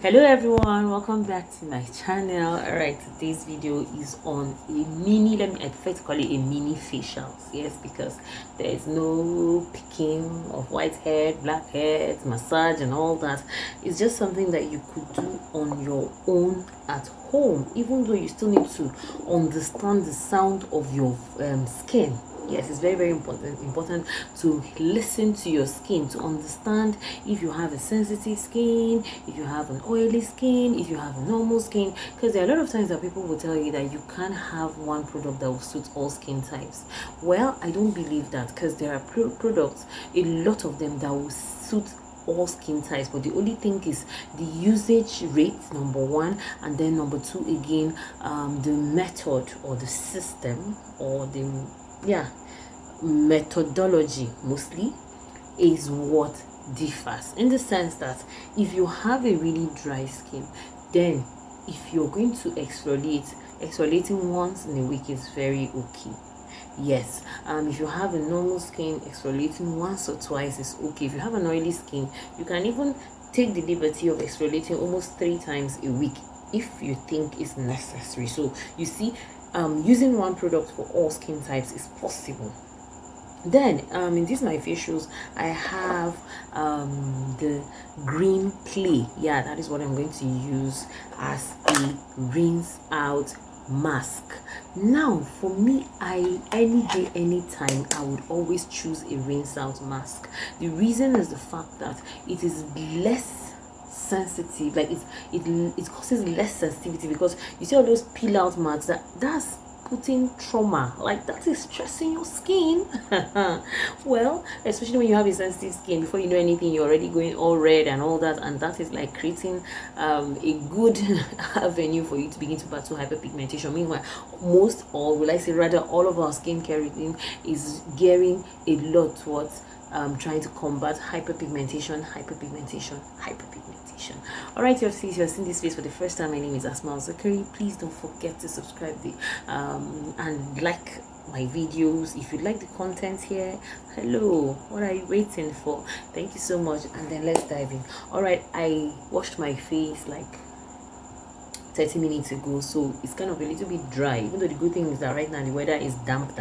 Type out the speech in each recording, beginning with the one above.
Hello everyone, welcome back to my channel. All right, today's video is on a mini, let me, I prefer to call it a mini facials. Yes, because there is no picking of white hair, black hair, massage and all that. It's just something that you could do on your own at home, even though you still need to understand the sound of your skin. Yes, it's very very important to listen to your skin, to understand if you have a sensitive skin, if you have an oily skin, if you have a normal skin, because there are a lot of times that people will tell you that you can't have one product that will suit all skin types. Well, I don't believe that, because there are products, a lot of them, that will suit all skin types, but the only thing is the usage rate, number one, and then number two again, the method or the system or the methodology mostly is what differs, in the sense that if you have a really dry skin, then if you're going to exfoliating once in a week is very okay. Yes, if you have a normal skin, exfoliating once or twice is okay. If you have an oily skin, you can even take the liberty of exfoliating almost 3 times a week if you think it's necessary. So you see, using one product for all skin types is possible. Then in these my facials, I have the green clay. Yeah, that is what I'm going to use as a rinse out mask. Now for me, any day anytime I would always choose a rinse out mask. The reason is the fact that it is less sensitive, like it causes less sensitivity, because you see all those peel out masks, that's putting trauma, like that is stressing your skin. Well, especially when you have a sensitive skin, before you know anything, you're already going all red and all that, and that is like creating a good avenue for you to begin to battle hyperpigmentation. Meanwhile, most, or will I say rather, all of our skincare routine is gearing a lot towards trying to combat hyperpigmentation. All right, if you're seeing this face for the first time, my name is Asma Zakari. Please don't forget to subscribe and like my videos. If you like the content here, hello, what are you waiting for? Thank you so much, and then let's dive in. All right, I washed my face like 30 minutes ago, so it's kind of a little bit dry, even though the good thing is that right now the weather is damp,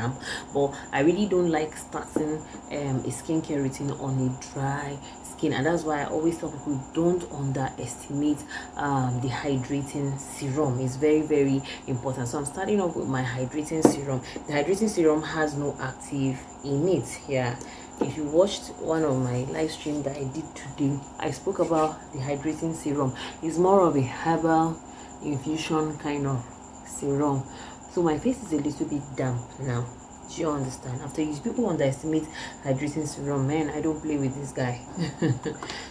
but I really don't like starting a skincare routine on a dry skin, and that's why I always tell people, don't underestimate the hydrating serum. It's very very important. So I'm starting off with my hydrating serum. The hydrating serum has no active in it. Yeah, if you watched one of my live stream that I did today, I spoke about the hydrating serum. It's more of a herbal infusion kind of serum, so my face is a little bit damp now. Do you understand? After you, people underestimate hydrating serum, man, I don't play with this guy.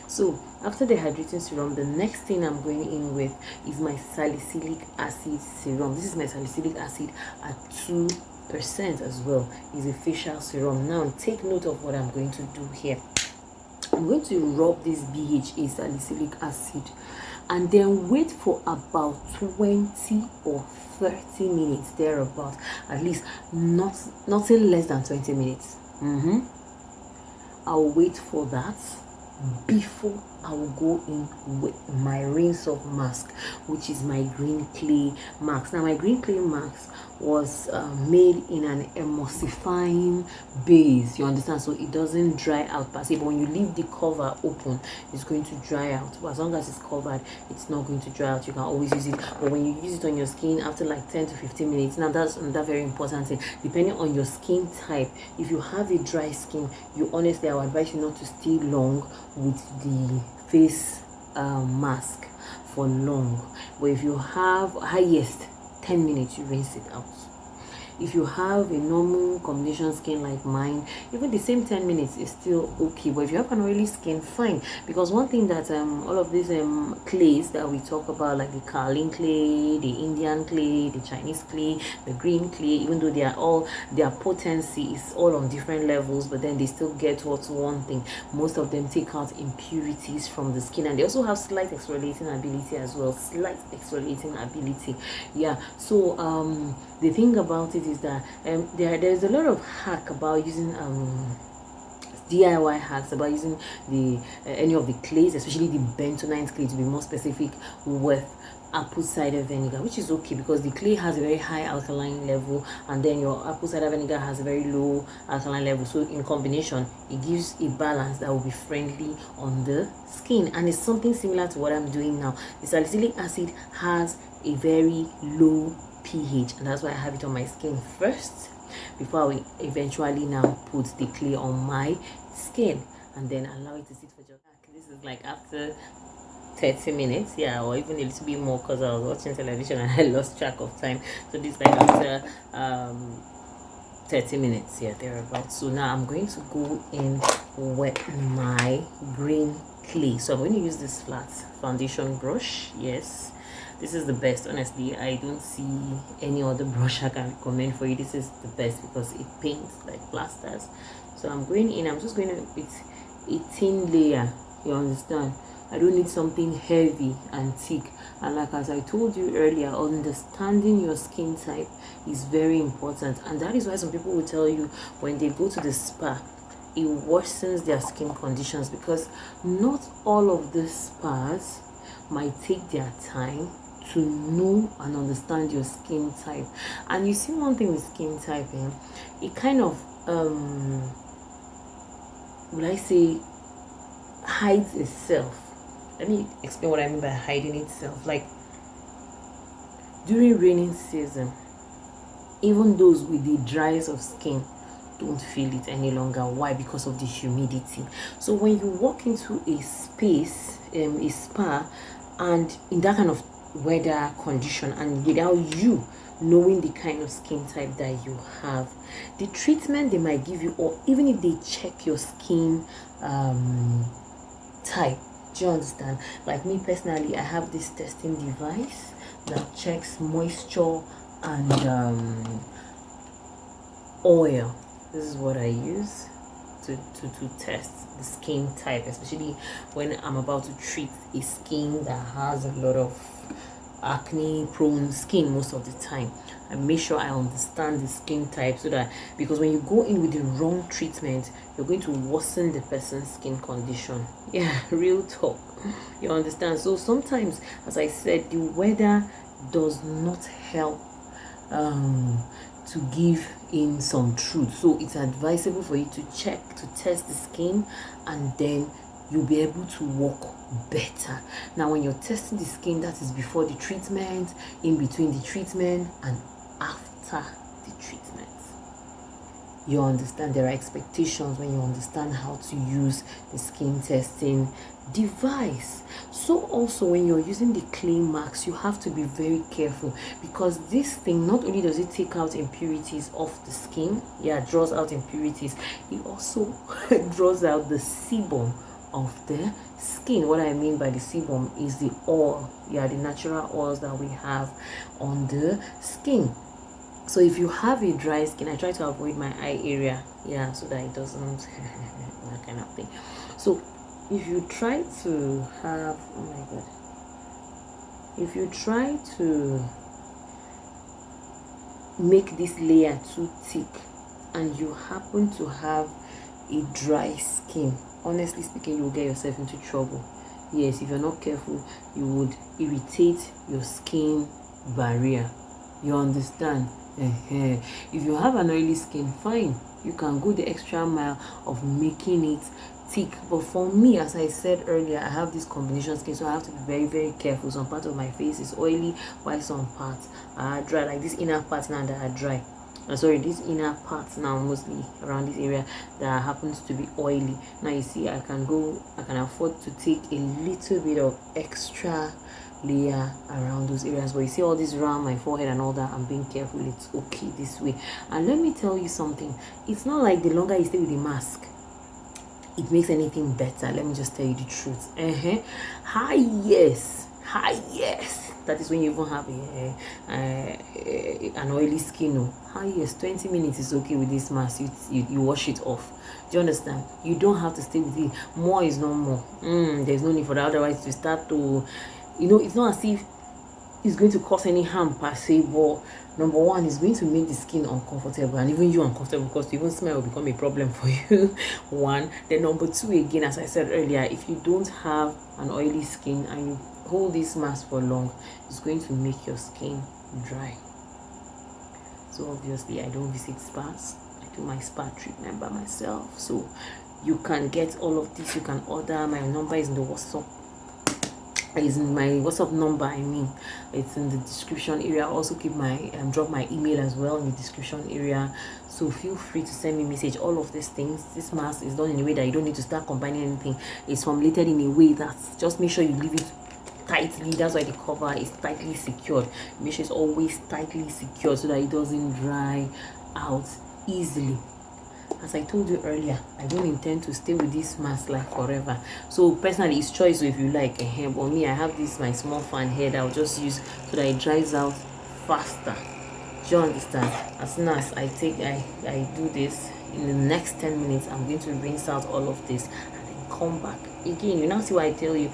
So after the hydrating serum, the next thing I'm going in with is my salicylic acid serum. This is my salicylic acid at 2% as well. Is a facial serum. Now take note of what I'm going to do here. I'm going to rub this BHA salicylic acid and then wait for about 20 or 30 minutes thereabout, at least nothing less than 20 minutes. I'll wait for that before I will go in with my rinse off mask, which is my green clay mask. Now my green clay mask was made in an emulsifying base, you understand, so it doesn't dry out per se, but when you leave the cover open, it's going to dry out. But as long as it's covered, it's not going to dry out. You can always use it, but when you use it on your skin after like 10 to 15 minutes, now that's another very important thing, depending on your skin type. If you have a dry skin, you honestly, I would advise you not to stay long with the face mask for long. But if you have highest 10 minutes, you rinse it out. If you have a normal combination skin like mine, even the same 10 minutes is still okay. But if you have an oily skin, fine. Because one thing that all of these clays that we talk about, like the kaolin clay, the Indian clay, the Chinese clay, the green clay, even though they are all, their potency is all on different levels, but then they still get towards one thing. Most of them take out impurities from the skin, and they also have slight exfoliating ability as well. Yeah, so the thing about it is that there's a lot of hack about using DIY hacks about using the any of the clays, especially the bentonite clay to be more specific, with apple cider vinegar, which is okay because the clay has a very high alkaline level and then your apple cider vinegar has a very low alkaline level, so in combination it gives a balance that will be friendly on the skin. And it's something similar to what I'm doing now. The salicylic acid has a very low pH, and that's why I have it on my skin first before we eventually now put the clay on my skin and then allow it to sit for just. This is like after 30 minutes, yeah, or even a little bit more because I was watching television and I lost track of time. So this like after 30 minutes, yeah, thereabouts. So now I'm going to go in with my green clay. So I'm going to use this flat foundation brush. Yes, this is the best. Honestly, I don't see any other brush I can recommend for you. This is the best because it paints like plasters. So I'm going in, I'm just going to with a thin layer, you understand. I don't need something heavy and thick. And like as I told you earlier, understanding your skin type is very important, and that is why some people will tell you when they go to the spa it worsens their skin conditions, because not all of the spas might take their time to know and understand your skin type. And you see, one thing with skin type, it kind of would I say hides itself. Let me explain what I mean by hiding itself. Like during raining season, even those with the driest of skin don't feel it any longer. Why? Because of the humidity. So when you walk into a space, a spa, and in that kind of weather condition, and without you knowing the kind of skin type that you have, the treatment they might give you, or even if they check your skin type, do you understand? Like me personally, I have this testing device that checks moisture and oil. This is what I use to test the skin type, especially when I'm about to treat a skin that has a lot of acne prone skin. Most of the time I make sure I understand the skin type, so that, because when you go in with the wrong treatment, you're going to worsen the person's skin condition. Yeah, real talk, you understand? So sometimes, as I said, the weather does not help to give in some truth. So it's advisable for you to check, to test the skin, and then you'll be able to walk better. Now when you're testing the skin, that is before the treatment, in between the treatment, and after the treatment. You understand there are expectations when you understand how to use the skin testing device. So also when you're using the clay marks, you have to be very careful, because this thing, not only does it take out impurities off the skin, yeah, it draws out impurities, it also draws out the sebum of the skin. What I mean by the sebum is the oil, yeah, the natural oils that we have on the skin. So if you have a dry skin, I try to avoid my eye area, yeah, so that it doesn't that kind of thing. So if you try to have, oh my god, if you try to make this layer too thick and you happen to have a dry skin, honestly speaking, you will get yourself into trouble. Yes, if you're not careful, you would irritate your skin barrier. You understand? If you have an oily skin, fine, you can go the extra mile of making it thick. But for me, as I said earlier, I have this combination skin, so I have to be very, very careful. Some part of my face is oily, while some parts are dry, like this inner part now that are dry. Sorry, this inner part now, mostly around this area, that happens to be oily. Now you see, I can afford to take a little bit of extra layer around those areas. But you see all this around my forehead and all that, I'm being careful. It's okay this way. And let me tell you something, it's not like the longer you stay with the mask it makes anything better. Let me just tell you the truth. Yes, that is when you even have an oily skin. Yes, 20 minutes is okay with this mask. You wash it off. Do you understand? You don't have to stay with it. More is not more. There's no need for that. Otherwise you start to, it's not as if is going to cause any harm per se, but number one is going to make the skin uncomfortable and even you uncomfortable, because even smell will become a problem for you. One. Then number two, again, as I said earlier, if you don't have an oily skin and you hold this mask for long, it's going to make your skin dry. So obviously I don't visit spas, I do my spa treatment by myself. So you can get all of this, you can order. My number is in the WhatsApp, is in my WhatsApp number, I mean, it's in the description area. I'll also keep my drop my email as well in the description area, so feel free to send me a message. All of these things, this mask is done in a way that you don't need to start combining anything. It's formulated in a way that just make sure you leave it tightly. That's why the cover is tightly secured. Make sure it's always tightly secured so that it doesn't dry out easily. As I told you earlier, I don't intend to stay with this mask like forever. So personally, it's choice if you like. But me, I have this my small fan here that I'll just use so that it dries out faster. Do you understand? As soon as I do this, in the next 10 minutes, I'm going to rinse out all of this and then come back again. You now see why I tell you,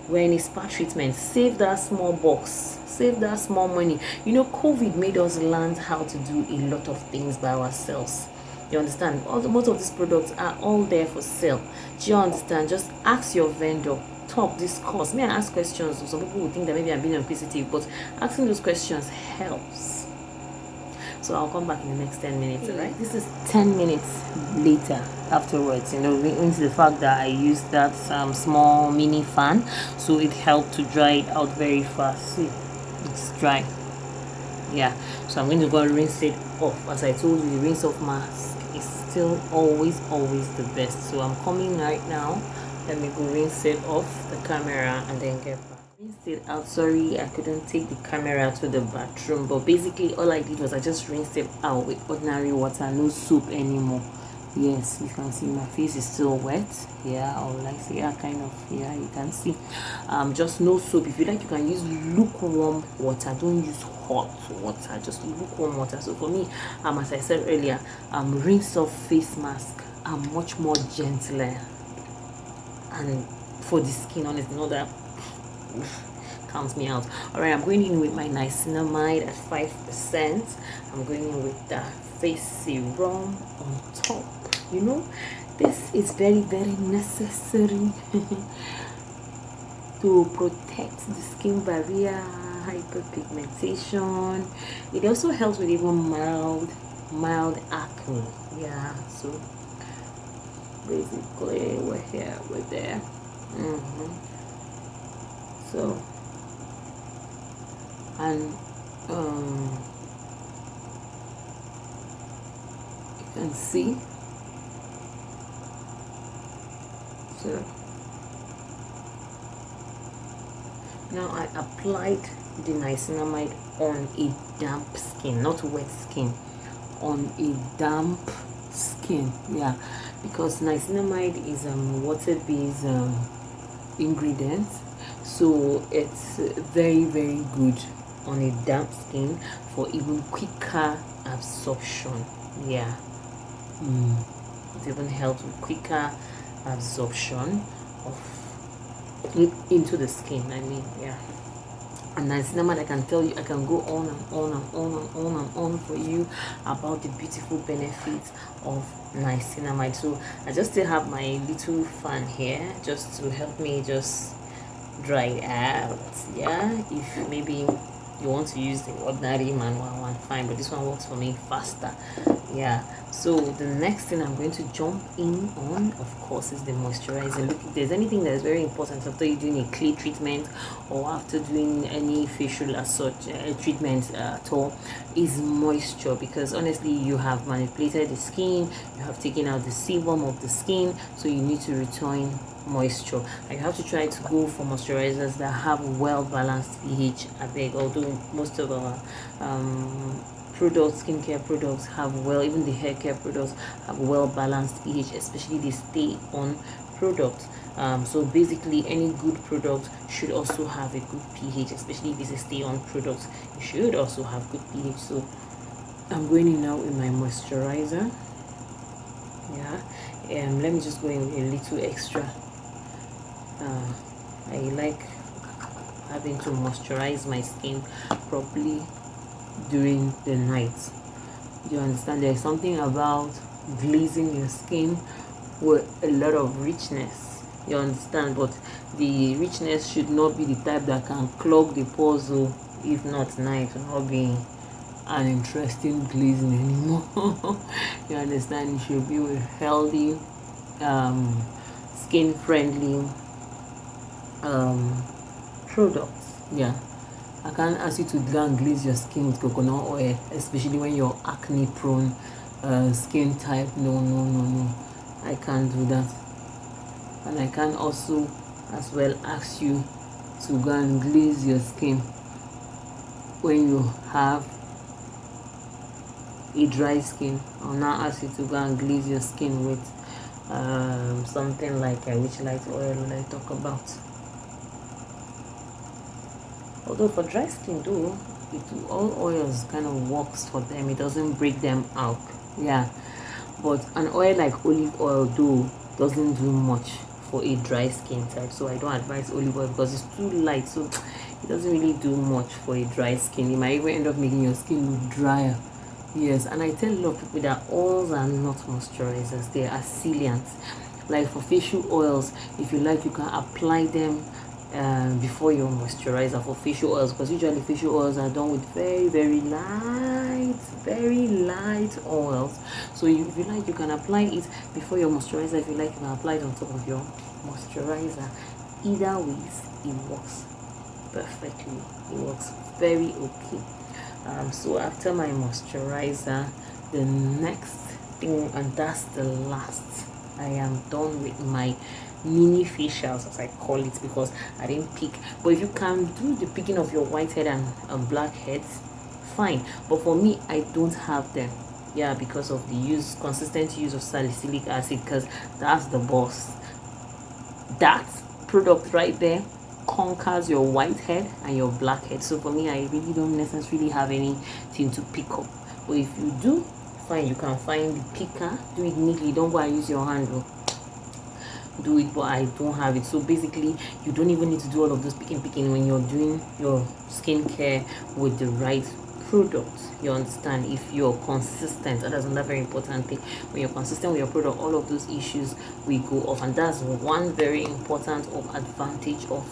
when it's spa treatment, save that small box, save that small money. You know, COVID made us learn how to do a lot of things by ourselves. You understand? Most of these products are all there for sale. Do you understand? Just ask your vendor, talk, discuss. May I ask questions? Some people would think that maybe I'm being inquisitive, but asking those questions helps. So I'll come back in the next 10 minutes, right? This is 10 minutes later afterwards, you know, into the fact that I used that small mini fan, so it helped to dry it out very fast. See, it's dry. Yeah, so I'm going to go and rinse it off. As I told you, the rinse off mask is still always the best. So I'm coming right now. Let me go rinse it off the camera and then get back. Rinsed it out. Sorry, I couldn't take the camera to the bathroom, but basically all I did was I just rinsed it out with ordinary water, no soap anymore. Yes, you can see my face is still wet. Yeah, or like say, yeah, kind of. Yeah, you can see. Just no soap. If you like, you can use lukewarm water. Don't use hot water, just lukewarm water. So for me, as I said earlier, rinse off face mask are much more gentler, and for the skin, honestly, not that counts me out. All right, I'm going in with my niacinamide at 5%. I'm going in with the face serum on top. You know, this is very necessary to protect the skin barrier, hyperpigmentation. It also helps with even mild acne. Yeah, so basically we're here, we're there. So, and you can see, so now I applied the niacinamide on a damp skin, not wet skin, on a damp skin. Yeah, because niacinamide is water-based ingredient, so it's very good on a damp skin for even quicker absorption. Yeah, it even helps with quicker absorption of into the skin, I mean. Yeah, and niacinamide, I can tell you, I can go on and on for you about the beautiful benefits of niacinamide. So I just still have my little fan here just to help me just dry it out. Yeah, if maybe you want to use the ordinary manual one, fine, but this one works for me faster. Yeah, so the next thing I'm going to jump in on, of course, is the moisturizer. Look, if there's anything that is very important after you're doing a clay treatment or after doing any facial as such treatment at all, is moisture. Because honestly, you have manipulated the skin, you have taken out the sebum of the skin, so you need to return moisture, and you have to try to go for moisturizers that have well balanced pH. I beg, although most of our products, skincare products have even the hair care products have well balanced pH, especially the stay on products. So basically any good product should also have a good pH, especially if it's a stay on product. It should also have good pH. So I'm going in now with my moisturizer. Yeah, let me just go in with a little extra. I having to moisturize my skin properly during the night. You understand? There's something about glazing your skin with a lot of richness. You understand? But the richness should not be the type that can clog the pores. So if not, night will not be an interesting glazing anymore. You understand? It should be with healthy, skin friendly products. Yeah, I can't ask you to go and glaze your skin with coconut oil, especially when you're acne prone skin type. No, I can't do that. And I can also as well ask you to go and glaze your skin when you have a dry skin. I'll now ask you to go and glaze your skin with something like which light oil will I talk about? Although for dry skin though, all oils kind of works for them. It doesn't break them out. Yeah, but an oil like olive oil though doesn't do much for a dry skin type. So I don't advise olive oil because it's too light. So it doesn't really do much for a dry skin. It might even end up making your skin look drier. Yes, and I tell a lot of people that oils are not moisturizers. They are sealants. Like for facial oils, if you like, you can apply them before your moisturizer for facial oils, because usually facial oils are done with very light oils. So if you like, you can apply it before your moisturizer. If you like, you can apply it on top of your moisturizer. Either ways, it works perfectly. It works very okay. So after my moisturizer, the next thing, and that's the last, I am done with my mini facials, as I call it, because I didn't pick. But if you can do the picking of your whitehead and blackheads, fine. But for me, I don't have them. Yeah, because of the consistent use of salicylic acid, because that's the boss. That product right there conquers your whitehead and your blackhead. So for me, I really don't necessarily have anything to pick up. But if you do, fine, you can find the picker. Do it neatly. Don't go and use your hand. Do it, but I don't have it. So basically, you don't even need to do all of this picking when you're doing your skincare with the right products. You understand? If you're consistent, that's another very important thing. When you're consistent with your product, all of those issues will go off. And that's one very important advantage of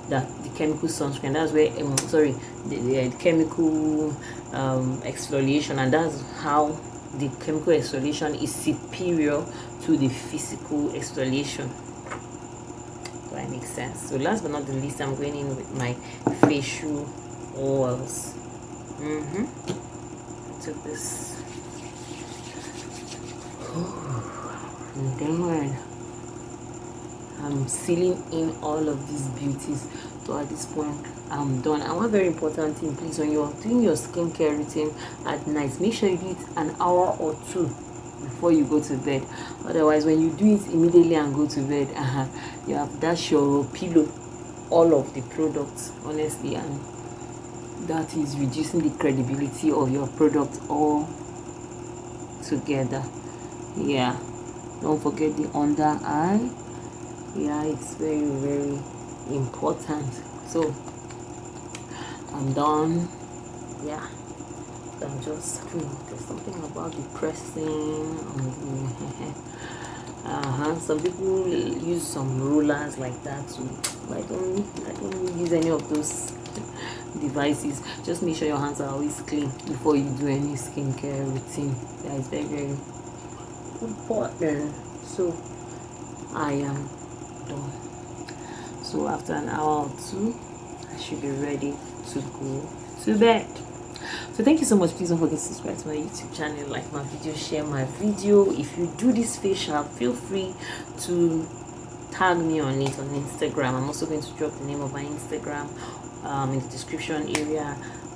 the chemical sunscreen. That's where the chemical exfoliation, and that's how the chemical exfoliation is superior to the physical exfoliation. Does that make sense? So last but not the least, I'm going in with my facial oils. Took this, and then I'm sealing in all of these beauties. So at this point, I'm done. And one very important thing, please, when you're doing your skincare routine at night, make sure you do it an hour or two before you go to bed. Otherwise, when you do it immediately and go to bed, you have dashed your pillow all of the products, honestly, and that is reducing the credibility of your product all together. Yeah, don't forget the under eye. Yeah, it's very important. So I'm done. Yeah, I'm just there's something about the pressing on the some people use some rollers like that too. I don't use any of those devices. Just make sure your hands are always clean before you do any skincare routine. That is very important. So I am done. So after an hour or two, I should be ready to go to bed. So thank you so much. Please don't forget to subscribe to my YouTube channel, like my video, share my video. If you do this facial, feel free to tag me on it on Instagram. I'm also going to drop the name of my Instagram in the description area,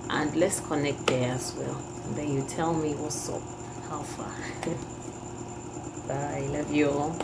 and let's connect there as well. And then you tell me what's up, how far. Bye, love you all.